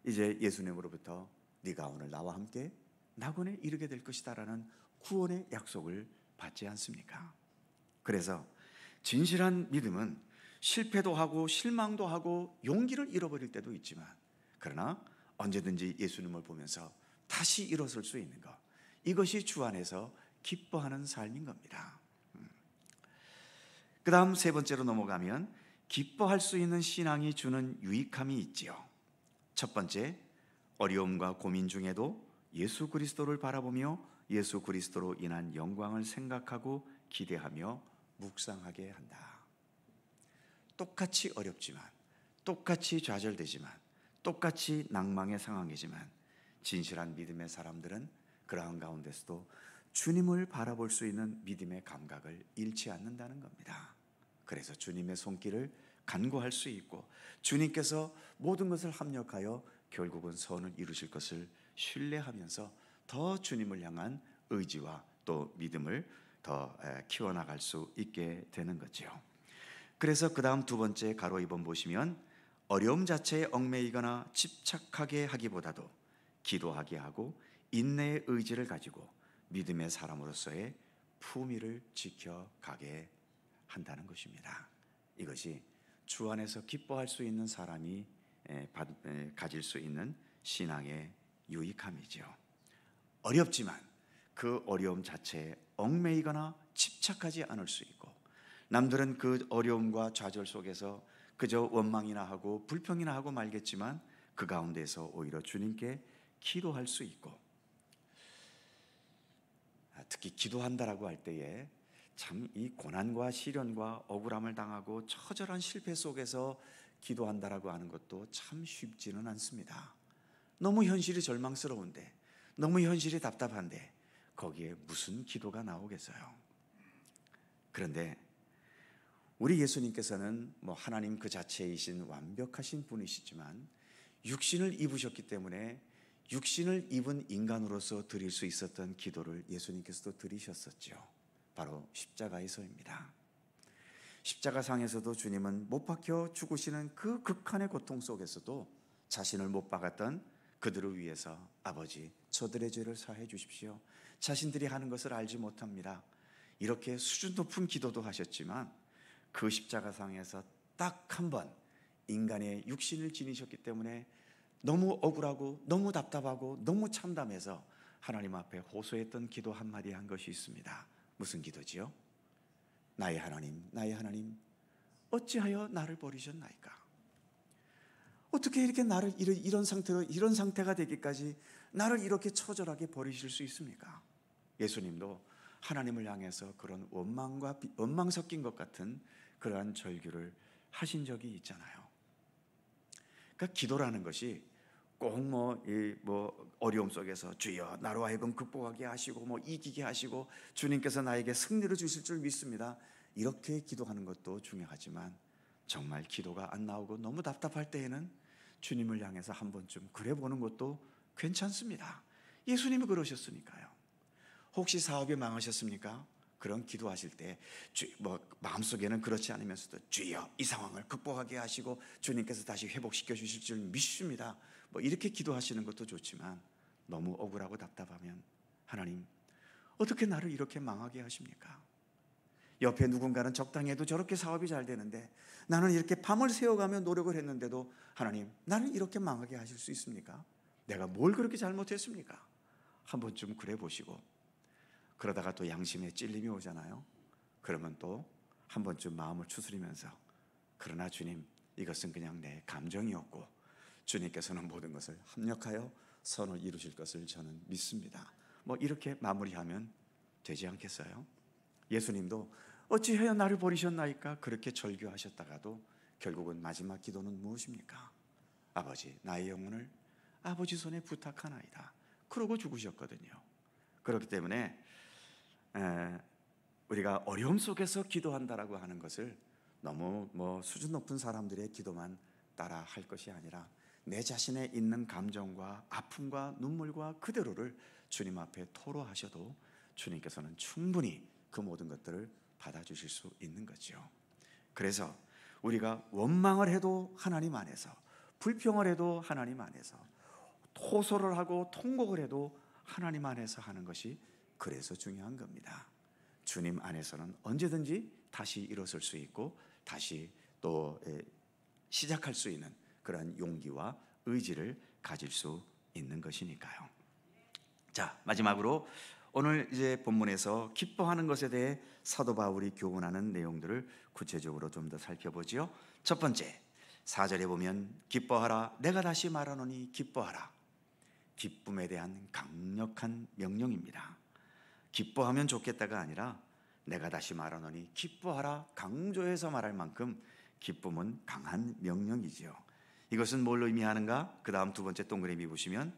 이제 예수님으로부터 네가 오늘 나와 함께 낙원에 이르게 될 것이다 라는 구원의 약속을 받지 않습니까? 그래서 진실한 믿음은 실패도 하고 실망도 하고 용기를 잃어버릴 때도 있지만, 그러나 언제든지 예수님을 보면서 다시 일어설 수 있는 것, 이것이 주 안에서 기뻐하는 삶인 겁니다. 그 다음 세 번째로 넘어가면 기뻐할 수 있는 신앙이 주는 유익함이 있지요. 첫 번째, 어려움과 고민 중에도 예수 그리스도를 바라보며 예수 그리스도로 인한 영광을 생각하고 기대하며 묵상하게 한다. 똑같이 어렵지만, 똑같이 좌절되지만, 똑같이 낭망의 상황이지만 진실한 믿음의 사람들은 그러한 가운데서도 주님을 바라볼 수 있는 믿음의 감각을 잃지 않는다는 겁니다. 그래서 주님의 손길을 간구할 수 있고 주님께서 모든 것을 합력하여 결국은 선을 이루실 것을 신뢰하면서 더 주님을 향한 의지와 또 믿음을 더 키워나갈 수 있게 되는 거죠. 그래서 그 다음 두 번째 가로 2번 보시면 어려움 자체에 얽매이거나 집착하게 하기보다도 기도하게 하고 인내의 의지를 가지고 믿음의 사람으로서의 품위를 지켜가게 한다는 것입니다. 이것이 주 안에서 기뻐할 수 있는 사람이 가질 수 있는 신앙의 유익함이죠. 어렵지만 그 어려움 자체에 얽매이거나 집착하지 않을 수 있고, 남들은 그 어려움과 좌절 속에서 그저 원망이나 하고 불평이나 하고 말겠지만 그 가운데서 오히려 주님께 기도할 수 있고, 특히 기도한다라고 할 때에 참 이 고난과 시련과 억울함을 당하고 처절한 실패 속에서 기도한다라고 하는 것도 참 쉽지는 않습니다. 너무 현실이 절망스러운데, 너무 현실이 답답한데 거기에 무슨 기도가 나오겠어요? 그런데 우리 예수님께서는 하나님 그 자체이신 완벽하신 분이시지만 육신을 입으셨기 때문에 육신을 입은 인간으로서 드릴 수 있었던 기도를 예수님께서도 드리셨었죠. 바로 십자가에서입니다. 십자가상에서도 주님은 못 박혀 죽으시는 그 극한의 고통 속에서도 자신을 못 박았던 그들을 위해서 아버지, 저들의 죄를 사해 주십시오. 자신들이 하는 것을 알지 못합니다. 이렇게 수준 높은 기도도 하셨지만 그 십자가상에서 딱 한 번 인간의 육신을 지니셨기 때문에 너무 억울하고 너무 답답하고 너무 참담해서 하나님 앞에 호소했던 기도 한마디 한 것이 있습니다. 무슨 기도지요? 나의 하나님, 어찌하여 나를 버리셨나이까? 어떻게 이렇게 나를 이런 상태가 되기까지 나를 이렇게 처절하게 버리실 수 있습니까? 예수님도 하나님을 향해서 그런 원망 섞인 것 같은 그러한 절규를 하신 적이 있잖아요. 그러니까 기도라는 것이 꼭 뭐 어려움 속에서 주여 나로 하여금 극복하게 하시고 뭐 이기게 하시고 주님께서 나에게 승리를 주실 줄 믿습니다. 이렇게 기도하는 것도 중요하지만 정말 기도가 안 나오고 너무 답답할 때에는 주님을 향해서 한 번쯤 그래 보는 것도 괜찮습니다. 예수님이 그러셨으니까요. 혹시 사업이 망하셨습니까? 그런 기도하실 때 마음속에는 그렇지 않으면서도 주여 이 상황을 극복하게 하시고 주님께서 다시 회복시켜 주실 줄 믿습니다. 이렇게 기도하시는 것도 좋지만 너무 억울하고 답답하면 하나님 어떻게 나를 이렇게 망하게 하십니까? 옆에 누군가는 적당히 해도 저렇게 사업이 잘 되는데 나는 이렇게 밤을 새워가며 노력을 했는데도 하나님 나를 이렇게 망하게 하실 수 있습니까? 내가 뭘 그렇게 잘못했습니까? 한 번쯤 그래 보시고 그러다가 또 양심에 찔림이 오잖아요. 그러면 또 한 번쯤 마음을 추스리면서 그러나 주님 이것은 그냥 내 감정이었고 주님께서는 모든 것을 합력하여 선을 이루실 것을 저는 믿습니다. 이렇게 마무리하면 되지 않겠어요? 예수님도 어찌하여 나를 버리셨나이까 그렇게 절규하셨다가도 결국은 마지막 기도는 무엇입니까? 아버지 나의 영혼을 아버지 손에 부탁하나이다. 그러고 죽으셨거든요. 그렇기 때문에 우리가 어려움 속에서 기도한다라고 하는 것을 너무 수준 높은 사람들의 기도만 따라 할 것이 아니라 내 자신에 있는 감정과 아픔과 눈물과 그대로를 주님 앞에 토로하셔도 주님께서는 충분히 그 모든 것들을 받아주실 수 있는 거죠. 그래서 우리가 원망을 해도 하나님 안에서, 불평을 해도 하나님 안에서, 호소를 하고 통곡을 해도 하나님 안에서 하는 것이 그래서 중요한 겁니다. 주님 안에서는 언제든지 다시 일어설 수 있고 다시 또 시작할 수 있는 그런 용기와 의지를 가질 수 있는 것이니까요. 자, 마지막으로 오늘 이제 본문에서 기뻐하는 것에 대해 사도 바울이 교훈하는 내용들을 구체적으로 좀 더 살펴보지요. 첫 번째, 4절에 보면 기뻐하라 내가 다시 말하노니 기뻐하라. 기쁨에 대한 강력한 명령입니다. 기뻐하면 좋겠다가 아니라 내가 다시 말하노니 기뻐하라 강조해서 말할 만큼 기쁨은 강한 명령이지요. 이것은 뭘 의미하는가? 그 다음 두 번째 동그라미 보시면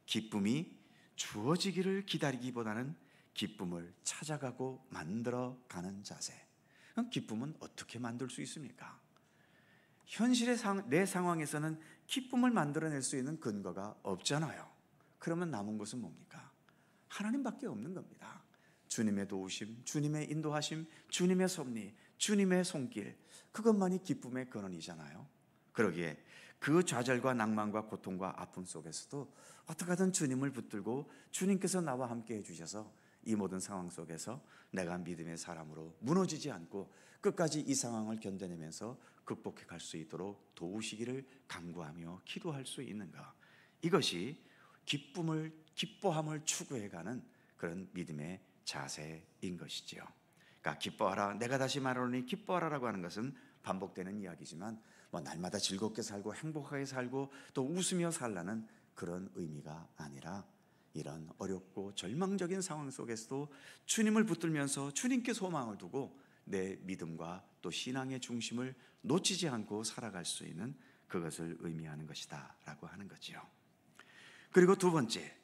기쁨이 주어지기를 기다리기보다는 기쁨을 찾아가고 만들어가는 자세. 그럼 기쁨은 어떻게 만들 수 있습니까? 현실의 내 상황에서는 기쁨을 만들어낼 수 있는 근거가 없잖아요. 그러면 남은 것은 뭡니까? 하나님밖에 없는 겁니다. 주님의 도우심, 주님의 인도하심, 주님의 섭리, 주님의 손길, 그것만이 기쁨의 근원이잖아요. 그러기에 그 좌절과 낭만과 고통과 아픔 속에서도 어떻게 하든 주님을 붙들고 주님께서 나와 함께 해주셔서 이 모든 상황 속에서 내가 믿음의 사람으로 무너지지 않고 끝까지 이 상황을 견뎌내면서 극복해 갈 수 있도록 도우시기를 간구하며 기도할 수 있는가. 이것이 기뻐함을 추구해가는 그런 믿음의 자세인 것이지요. 그러니까 기뻐하라 내가 다시 말하노니 기뻐하라라고 하는 것은 반복되는 이야기지만 날마다 즐겁게 살고 행복하게 살고 또 웃으며 살라는 그런 의미가 아니라 이런 어렵고 절망적인 상황 속에서도 주님을 붙들면서 주님께 소망을 두고 내 믿음과 또 신앙의 중심을 놓치지 않고 살아갈 수 있는 그것을 의미하는 것이다 라고 하는 거지요. 그리고 두 번째,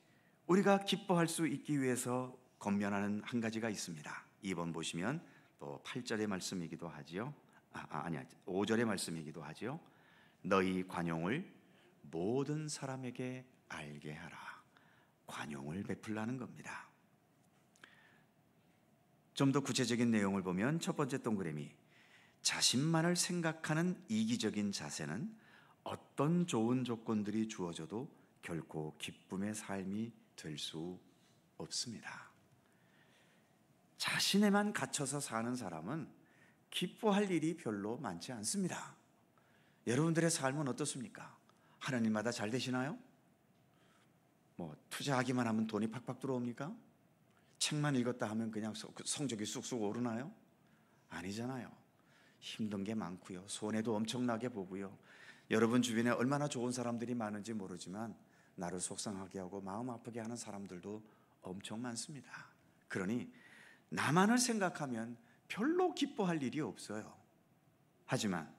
우리가 기뻐할 수 있기 위해서 권면하는 한 가지가 있습니다. 2번 보시면 또 8절의 말씀이기도 하지요. 5절의 말씀이기도 하지요. 너희 관용을 모든 사람에게 알게 하라. 관용을 베풀라는 겁니다. 좀 더 구체적인 내용을 보면 첫 번째 동그라미, 자신만을 생각하는 이기적인 자세는 어떤 좋은 조건들이 주어져도 결코 기쁨의 삶이 될 수 없습니다. 자신에만 갇혀서 사는 사람은 기뻐할 일이 별로 많지 않습니다. 여러분들의 삶은 어떻습니까? 하나님마다 잘 되시나요? 투자하기만 하면 돈이 팍팍 들어옵니까? 책만 읽었다 하면 그냥 성적이 쑥쑥 오르나요? 아니잖아요. 힘든 게 많고요. 손해도 엄청나게 보고요. 여러분 주변에 얼마나 좋은 사람들이 많은지 모르지만 나를 속상하게 하고 마음 아프게 하는 사람들도 엄청 많습니다. 그러니 나만을 생각하면 별로 기뻐할 일이 없어요. 하지만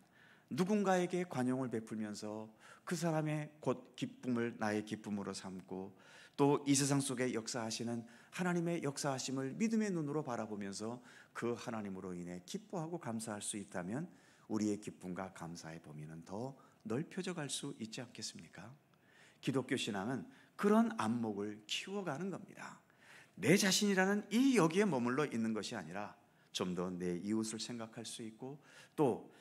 누군가에게 관용을 베풀면서 그 사람의 곧 기쁨을 나의 기쁨으로 삼고 또 이 세상 속에 역사하시는 하나님의 역사하심을 믿음의 눈으로 바라보면서 그 하나님으로 인해 기뻐하고 감사할 수 있다면 우리의 기쁨과 감사의 범위는 더 넓혀져 갈 수 있지 않겠습니까? 기독교 신앙은 그런 안목을 키워가는 겁니다. 내 자신이라는 이 여기에 머물러 있는 것이 아니라 좀 더 내 이웃을 생각할 수 있고 또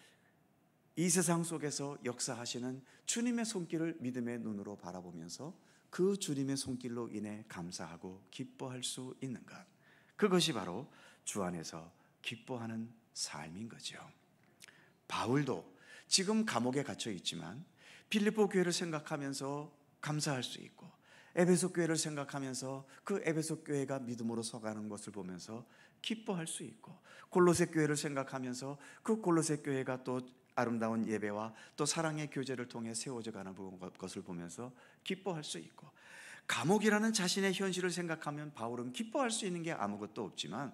이 세상 속에서 역사하시는 주님의 손길을 믿음의 눈으로 바라보면서 그 주님의 손길로 인해 감사하고 기뻐할 수 있는 것, 그것이 바로 주 안에서 기뻐하는 삶인 거죠. 바울도 지금 감옥에 갇혀 있지만 빌립보 교회를 생각하면서 감사할 수 있고 에베소 교회를 생각하면서 그 에베소 교회가 믿음으로 서가는 것을 보면서 기뻐할 수 있고 골로새 교회를 생각하면서 그 골로새 교회가 또 아름다운 예배와 또 사랑의 교제를 통해 세워져 가는 것을 보면서 기뻐할 수 있고 감옥이라는 자신의 현실을 생각하면 바울은 기뻐할 수 있는 게 아무것도 없지만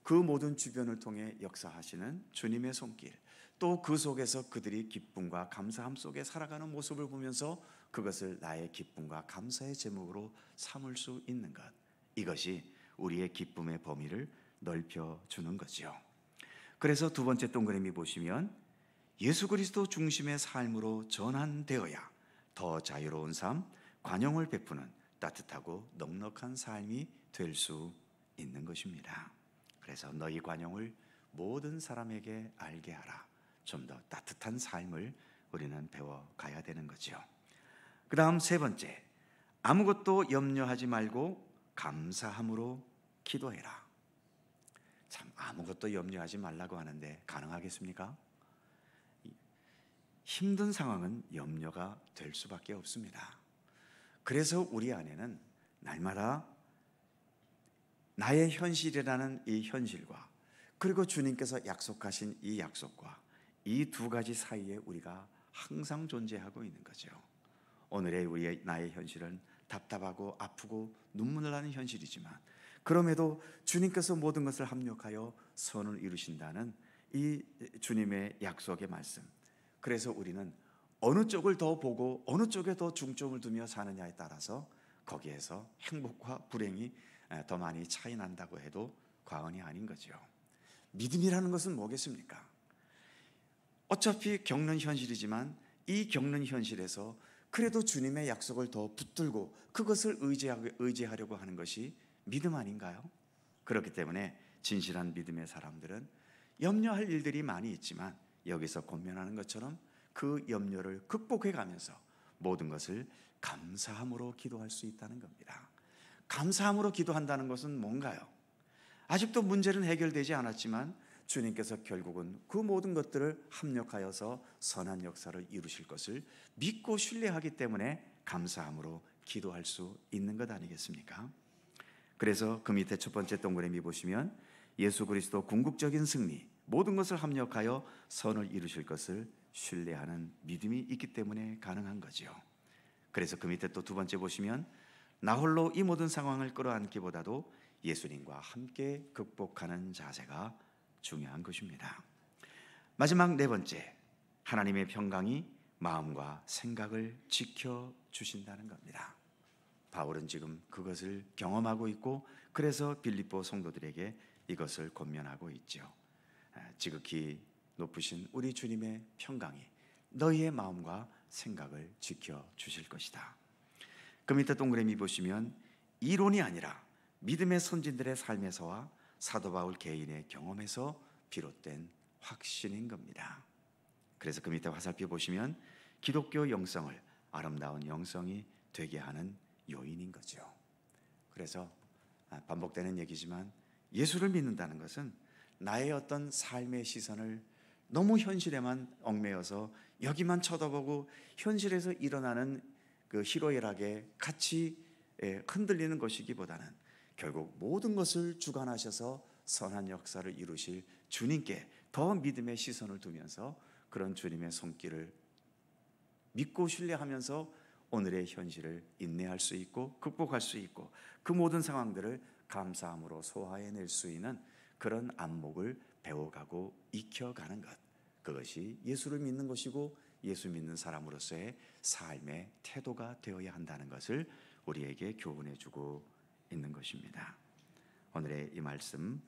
그 모든 주변을 통해 역사하시는 주님의 손길 또 그 속에서 그들이 기쁨과 감사함 속에 살아가는 모습을 보면서 그것을 나의 기쁨과 감사의 제목으로 삼을 수 있는 것, 이것이 우리의 기쁨의 범위를 넓혀주는 거죠. 그래서 두 번째 동그라미 보시면 예수 그리스도 중심의 삶으로 전환되어야 더 자유로운 삶, 관용을 베푸는 따뜻하고 넉넉한 삶이 될 수 있는 것입니다. 그래서 너희 관용을 모든 사람에게 알게 하라. 좀 더 따뜻한 삶을 우리는 배워가야 되는 거죠. 그 다음 세 번째, 아무것도 염려하지 말고 감사함으로 기도해라. 참 아무것도 염려하지 말라고 하는데 가능하겠습니까? 힘든 상황은 염려가 될 수밖에 없습니다. 그래서 우리 안에는 날마다 나의 현실이라는 이 현실과 그리고 주님께서 약속하신 이 약속과 이 두 가지 사이에 우리가 항상 존재하고 있는 거죠. 오늘의 나의 현실은 답답하고 아프고 눈물 나는 현실이지만 그럼에도 주님께서 모든 것을 합력하여 선을 이루신다는 이 주님의 약속의 말씀, 그래서 우리는 어느 쪽을 더 보고 어느 쪽에 더 중점을 두며 사느냐에 따라서 거기에서 행복과 불행이 더 많이 차이 난다고 해도 과언이 아닌 거죠. 믿음이라는 것은 뭐겠습니까? 어차피 겪는 현실이지만 이 겪는 현실에서 그래도 주님의 약속을 더 붙들고 그것을 의지하려고 하는 것이 믿음 아닌가요? 그렇기 때문에 진실한 믿음의 사람들은 염려할 일들이 많이 있지만 여기서 권면하는 것처럼 그 염려를 극복해 가면서 모든 것을 감사함으로 기도할 수 있다는 겁니다. 감사함으로 기도한다는 것은 뭔가요? 아직도 문제는 해결되지 않았지만 주님께서 결국은 그 모든 것들을 합력하여서 선한 역사를 이루실 것을 믿고 신뢰하기 때문에 감사함으로 기도할 수 있는 것 아니겠습니까? 그래서 그 밑에 첫 번째 동그라미 보시면 예수 그리스도 궁극적인 승리, 모든 것을 합력하여 선을 이루실 것을 신뢰하는 믿음이 있기 때문에 가능한 거죠. 그래서 그 밑에 또 두 번째 보시면 나 홀로 이 모든 상황을 끌어안기보다도 예수님과 함께 극복하는 자세가 중요한 것입니다. 마지막 네 번째, 하나님의 평강이 마음과 생각을 지켜주신다는 겁니다. 바울은 지금 그것을 경험하고 있고 그래서 빌립보 성도들에게 이것을 권면하고 있죠. 지극히 높으신 우리 주님의 평강이 너희의 마음과 생각을 지켜주실 것이다. 그 밑에 동그라미 보시면 이론이 아니라 믿음의 선진들의 삶에서와 사도 바울 개인의 경험에서 비롯된 확신인 겁니다. 그래서 그 밑에 화살표 보시면 기독교 영성을 아름다운 영성이 되게 하는 요인인 거죠. 그래서 반복되는 얘기지만 예수를 믿는다는 것은 나의 어떤 삶의 시선을 너무 현실에만 얽매여서 여기만 쳐다보고 현실에서 일어나는 그 희로애락에 같이 흔들리는 것이기보다는 결국 모든 것을 주관하셔서 선한 역사를 이루실 주님께 더 믿음의 시선을 두면서 그런 주님의 손길을 믿고 신뢰하면서 오늘의 현실을 인내할 수 있고 극복할 수 있고 그 모든 상황들을 감사함으로 소화해낼 수 있는 그런 안목을 배워가고 익혀가는 것, 그것이 예수를 믿는 것이고 예수 믿는 사람으로서의 삶의 태도가 되어야 한다는 것을 우리에게 교훈해 주고 있는 것입니다. 오늘의 이 말씀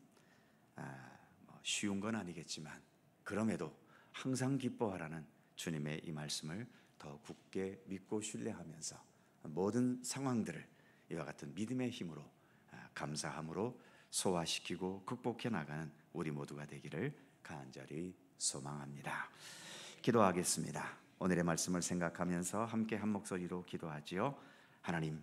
쉬운 건 아니겠지만 그럼에도 항상 기뻐하라는 주님의 이 말씀을 더 굳게 믿고 신뢰하면서 모든 상황들을 이와 같은 믿음의 힘으로 감사함으로 소화시키고 극복해 나가는 우리 모두가 되기를 간절히 소망합니다. 기도하겠습니다. 오늘의 말씀을 생각하면서 함께 한 목소리로 기도하지요. 하나님,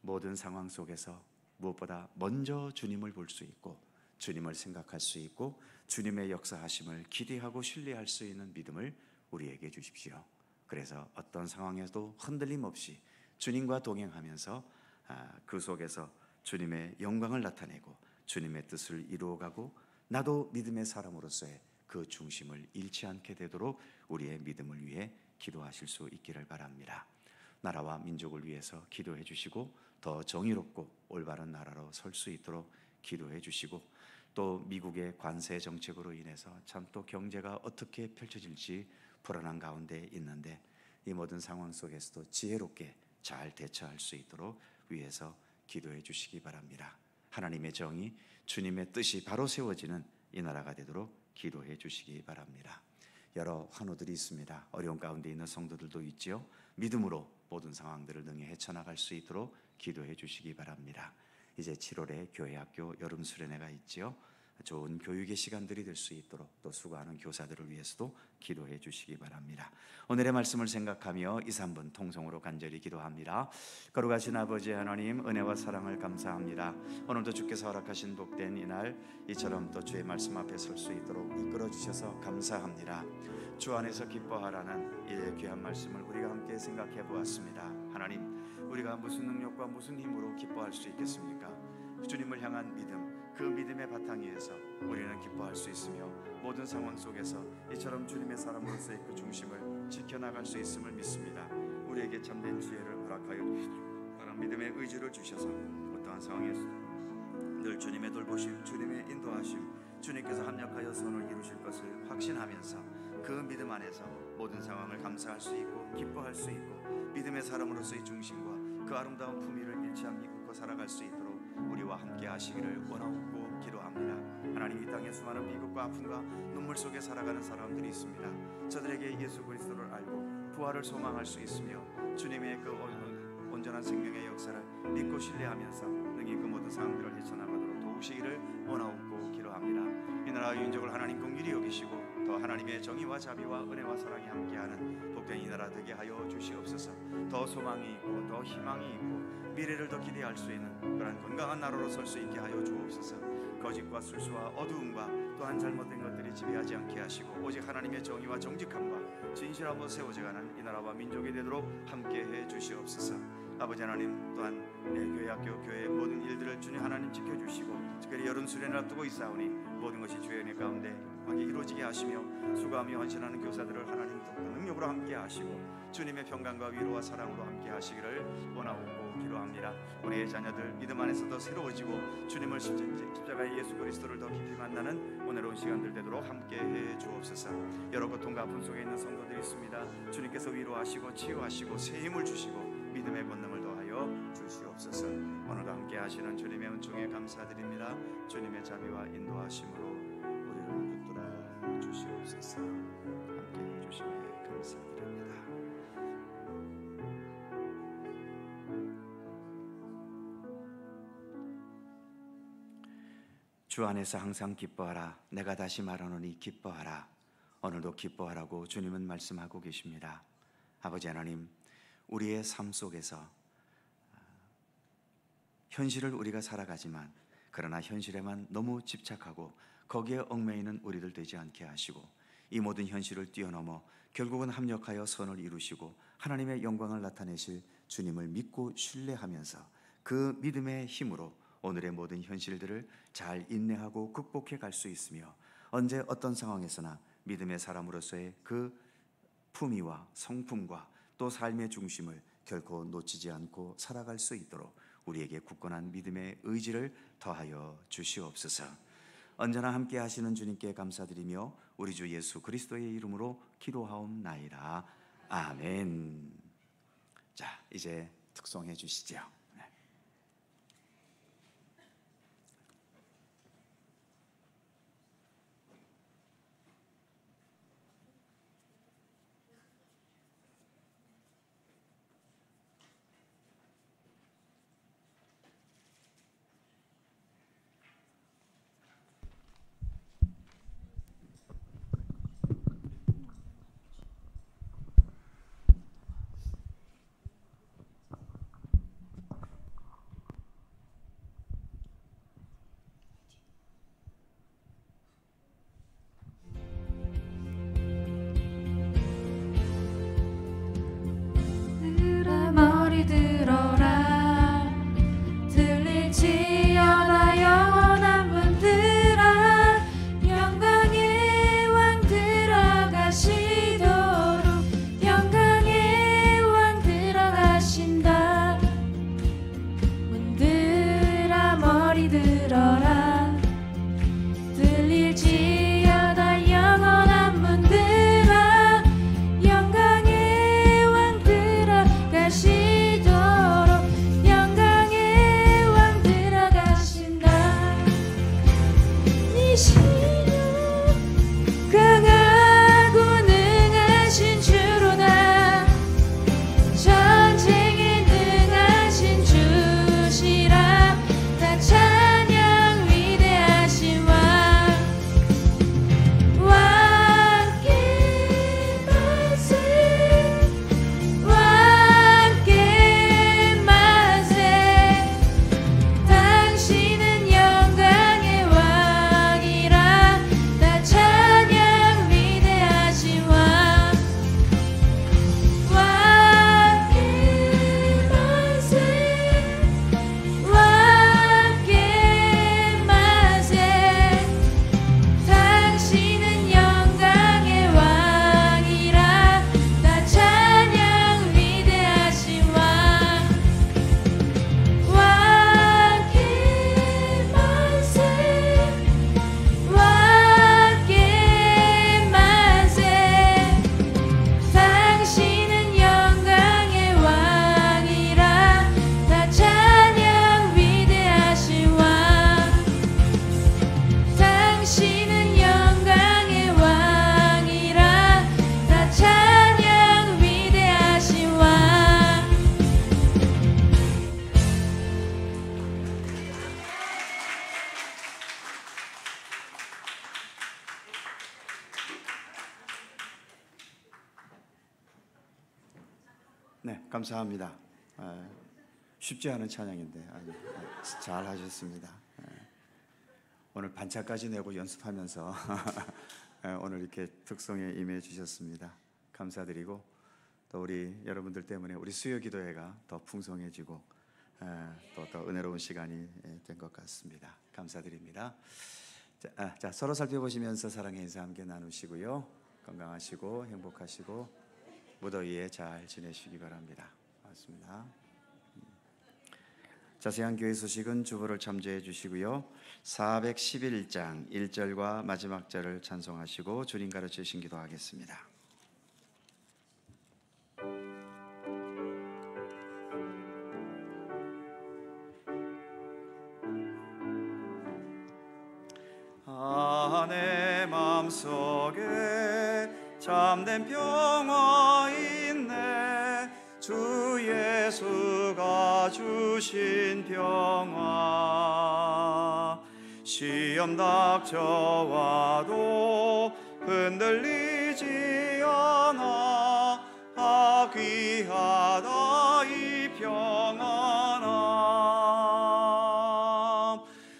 모든 상황 속에서 무엇보다 먼저 주님을 볼 수 있고 주님을 생각할 수 있고 주님의 역사하심을 기대하고 신뢰할 수 있는 믿음을 우리에게 주십시오. 그래서 어떤 상황에도 흔들림 없이 주님과 동행하면서 그 속에서 주님의 영광을 나타내고 주님의 뜻을 이루어가고 나도 믿음의 사람으로서의 그 중심을 잃지 않게 되도록 우리의 믿음을 위해 기도하실 수 있기를 바랍니다. 나라와 민족을 위해서 기도해 주시고 더 정의롭고 올바른 나라로 설 수 있도록 기도해 주시고 또 미국의 관세 정책으로 인해서 참 또 경제가 어떻게 펼쳐질지 불안한 가운데 있는데 이 모든 상황 속에서도 지혜롭게 잘 대처할 수 있도록 위해서 기도해 주시기 바랍니다. 하나님의 정의, 주님의 뜻이 바로 세워지는 이 나라가 되도록 기도해 주시기 바랍니다. 여러 환우들이 있습니다. 어려운 가운데 있는 성도들도 있지요. 믿음으로 모든 상황들을 능히 헤쳐나갈 수 있도록 기도해 주시기 바랍니다. 이제 7월에 교회학교 여름 수련회가 있지요. 좋은 교육의 시간들이 될 수 있도록 또 수고하는 교사들을 위해서도 기도해 주시기 바랍니다. 오늘의 말씀을 생각하며 2, 3분 통성으로 간절히 기도합니다. 거룩하신 아버지 하나님, 은혜와 사랑을 감사합니다. 오늘도 주께서 허락하신 복된 이날 이처럼 또 주의 말씀 앞에 설 수 있도록 이끌어 주셔서 감사합니다. 주 안에서 기뻐하라는 이 귀한 말씀을 우리가 함께 생각해 보았습니다. 하나님, 우리가 무슨 능력과 무슨 힘으로 기뻐할 수 있겠습니까? 주님을 향한 믿음, 그 믿음의 바탕 위에서 우리는 기뻐할 수 있으며 모든 상황 속에서 이처럼 주님의 사람으로서의 그 중심을 지켜나갈 수 있음을 믿습니다. 우리에게 참된 지혜를 허락하여 주시고 그런 믿음의 의지를 주셔서 어떠한 상황에서 늘 주님의 돌보심, 주님의 인도하심, 주님께서 합력하여 선을 이루실 것을 확신하면서 그 믿음 안에서 모든 상황을 감사할 수 있고 기뻐할 수 있고 믿음의 사람으로서의 중심과 그 아름다운 품위를 잃지 않고 살아갈 수 있도록 우리와 함께 하시기를 원하고 기도합니다. 하나님, 이 땅에 수많은 비극과 아픔과 눈물 속에 살아가는 사람들이 있습니다. 저들에게 예수 그리스도를 알고 부활을 소망할 수 있으며 주님의 그 온전한 생명의 역사를 믿고 신뢰하면서 능히 그 모든 상황들을 헤쳐나가도록 도우시기를 원하고 기도합니다. 이 나라와 민족을 하나님 긍휼히 여기시고 더 하나님의 정의와 자비와 은혜와 사랑이 함께하는 복된 이 나라 되게 하여 주시옵소서. 더 소망이 있고 더 희망이 있고 미래를 더 기대할 수 있는 그런 건강한 나라로 설 수 있게 하여 주옵소서. 거짓과 술수와 어두움과 또한 잘못된 것들이 지배하지 않게 하시고 오직 하나님의 정의와 정직함과 진실함으로 세워져가는 이 나라와 민족이 되도록 함께해 주시옵소서. 아버지 하나님, 또한 교회 학교 교회의 모든 일들을 주님 하나님 지켜주시고 특별히 여름 수련을 앞두고 있사오니 모든 것이 주의 은혜 가운데 이루어지게 하시며 수고하며 헌신하는 교사들을 하나님 능력으로 함께 하시고 주님의 평강과 위로와 사랑으로 함께 하시기를 원하고 기도합니다. 우리의 자녀들 믿음 안에서도 새로워지고 주님을 십자가의 예수 그리스도를 더 깊이 만나는 오늘의 시간들 되도록 함께해 주옵소서. 여러 고통과 아픔 속에 있는 성도들이 있습니다. 주님께서 위로하시고 치유하시고 새 힘을 주시고 믿음의 권능을 더하여 주시옵소서. 오늘도 함께 하시는 주님의 은총에 감사드립니다. 주님의 자비와 인도하심으로 우리를 붙들어 주시옵소서. 함께 해주시기에 감사드립니다. 주 안에서 항상 기뻐하라. 내가 다시 말하노니 기뻐하라. 오늘도 기뻐하라고 주님은 말씀하고 계십니다. 아버지 하나님, 우리의 삶 속에서 현실을 우리가 살아가지만 그러나 현실에만 너무 집착하고 거기에 얽매이는 우리들 되지 않게 하시고 이 모든 현실을 뛰어넘어 결국은 합력하여 선을 이루시고 하나님의 영광을 나타내실 주님을 믿고 신뢰하면서 그 믿음의 힘으로 오늘의 모든 현실들을 잘 인내하고 극복해 갈 수 있으며 언제 어떤 상황에서나 믿음의 사람으로서의 그 품위와 성품과 또 삶의 중심을 결코 놓치지 않고 살아갈 수 있도록 우리에게 굳건한 믿음의 의지를 더하여 주시옵소서. 언제나 함께 하시는 주님께 감사드리며 우리 주 예수 그리스도의 이름으로 기도하옵나이다. 아멘. 자, 이제 특송해 주시죠. 머리 들어라 들릴지어다 영원한 분들아 영광의 왕 들어가시도록 영광의 왕 들어가신다. 문들아 머리 들어라 들릴지어다 영원한 문들아 영광의 왕 들어가시도록 영광의 왕 들어가신다. 이 신은 강하고 능하신 주로다 전쟁에 능하신 주시라. 다 찬양 위대하신 왕 왕께 만세 왕께 만세. 당신은 영광의 왕이라. 다 찬양 위대하신 왕 왕께 만세 왕께 만세. 당신은 영광의 왕이라. 다 찬양 위대하신 왕 왕께 만세 왕께 만세. 당신은 영광의 왕이라. 다 찬양 위대하신 왕 당신은 영광의 왕이라. 다 찬양 위대하신 왕. 네, 감사합니다. 쉽지 않은 찬양인데 잘 하셨습니다. 오늘 반차까지 내고 연습하면서 오늘 이렇게 특송에 임해 주셨습니다. 감사드리고 또 우리 여러분들 때문에 우리 수요 기도회가 더 풍성해지고 또 더 은혜로운 시간이 된 것 같습니다. 감사드립니다. 자, 서로 살펴보시면서 사랑의 인사 함께 나누시고요. 건강하시고 행복하시고 무더위에 잘 지내시기 바랍니다. 고맙습니다. 자세한 교회 소식은 주보를 참조해 주시고요. 411장 1절과 마지막 절을 찬송하시고 주님 가르치신 기도하겠습니다. 내 마음속에 참된 평화 있네. 주 예수가 주신 평화. 시험 닥쳐와도 흔들리지 않아. 귀하다 이 평안함.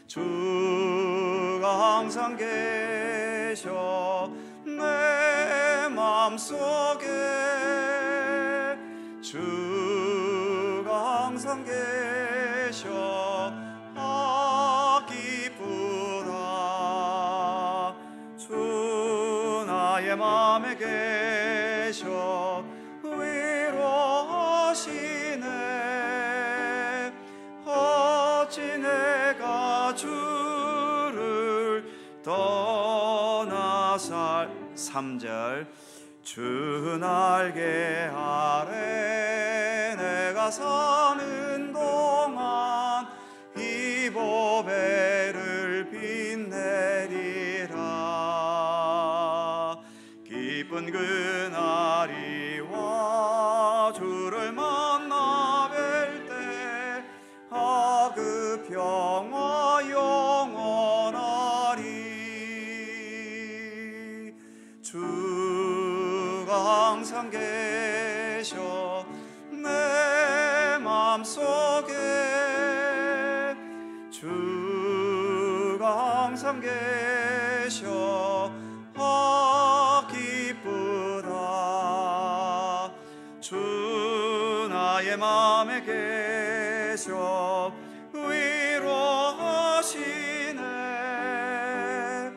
주가 항상 계셔 내 마음속에. 주가 항상 계셔 기쁘다. 주 나의 마음에 계셔 위로하시네. 어찌 내가 주를 떠나살 3절 주 날개 아래 내가 사는 동안 이 보배를 빛내리라. 기쁜 그날이 와 주를 만나 뵐 때 그 평화 영원하리. 주가 항상 계셔 내 맘속에 주가 항상 계셔 기쁘다. 주 나의 맘에 계셔 위로하시네.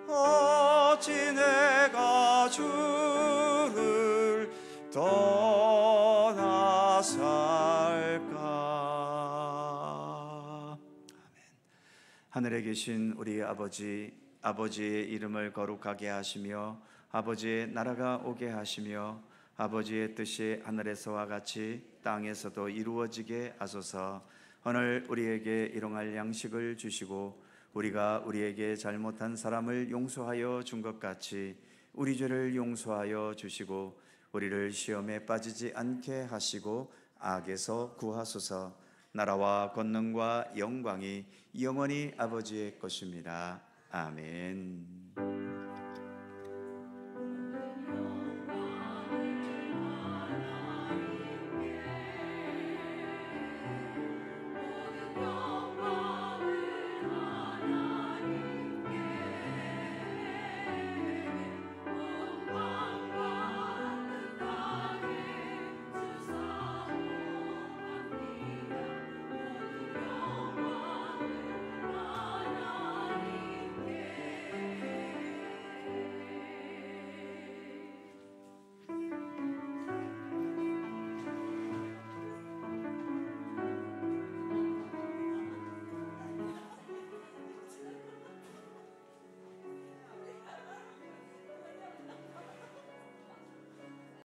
어찌 내가 주를 떠나 살까. 아멘. 하늘에 계신 우리 아버지, 아버지의 이름을 거룩하게 하시며 아버지의 나라가 오게 하시며 아버지의 뜻이 하늘에서와 같이 땅에서도 이루어지게 하소서. 오늘 우리에게 일용할 양식을 주시고 우리가 우리에게 잘못한 사람을 용서하여 준 것 같이 우리 죄를 용서하여 주시고 우리를 시험에 빠지지 않게 하시고 악에서 구하소서. 나라와 권능과 영광이 영원히 아버지의 것입니다. 아멘.